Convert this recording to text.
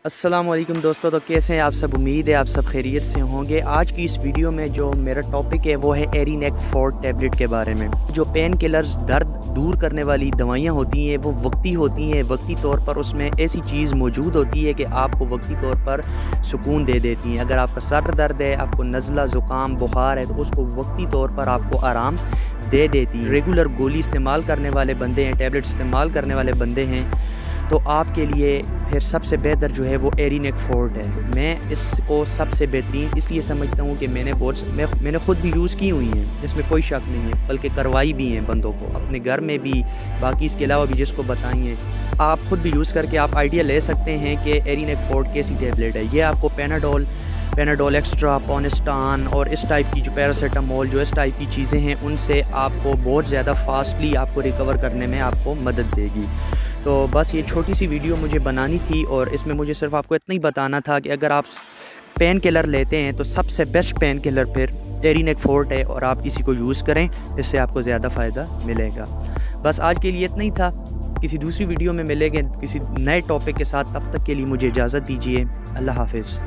अस्सलाम वालेकुम दोस्तों, तो कैसे हैं आप सब। उम्मीद है आप सब खैरियत से होंगे। आज की इस वीडियो में जो मेरा टॉपिक है वो है एरीनेक 4 टैबलेट के बारे में। जो पेन किलर्स, दर्द दूर करने वाली दवाइयाँ होती हैं वो वक्ती होती हैं। वक्ती तौर पर उसमें ऐसी चीज़ मौजूद होती है कि आपको वक्ती तौर पर सुकून दे देती हैं। अगर आपका सर दर्द है, आपको नज़ला, ज़ुकाम, बुखार है, तो उसको वक्ती तौर पर आपको आराम दे देती हैं। रेगुलर गोली इस्तेमाल करने वाले बंदे हैं, टैबलेट इस्तेमाल करने वाले बंदे हैं, तो आपके लिए फिर सबसे बेहतर जो है वो एरीनेक 4 है। मैं इसको सबसे बेहतरीन इसलिए समझता हूँ कि मैंने ख़ुद भी यूज़ की हुई हैं, इसमें कोई शक नहीं है, बल्कि करवाई भी हैं बंदों को, अपने घर में भी, बाकी इसके अलावा भी जिसको बताई हैं। आप ख़ुद भी यूज़ करके आप आइडिया ले सकते हैं कि एरीनेक 4 कैसी टैबलेट है। ये आपको पेनाडोल एक्स्ट्रा, पोनेस्टान और इस टाइप की जो पैरासीटामोल, जो इस टाइप की चीज़ें हैं, उनसे आपको बहुत ज़्यादा फास्टली आपको रिकवर करने में आपको मदद देगी। तो बस ये छोटी सी वीडियो मुझे बनानी थी और इसमें मुझे सिर्फ आपको इतना ही बताना था कि अगर आप पेन किलर लेते हैं तो सबसे बेस्ट पेन किलर फिर एरीनेक 4 है और आप इसी को यूज़ करें, इससे आपको ज़्यादा फ़ायदा मिलेगा। बस आज के लिए इतना ही था। किसी दूसरी वीडियो में मिलेंगे किसी नए टॉपिक के साथ। तब तक के लिए मुझे इजाज़त दीजिए। अल्लाह हाफ़िज़।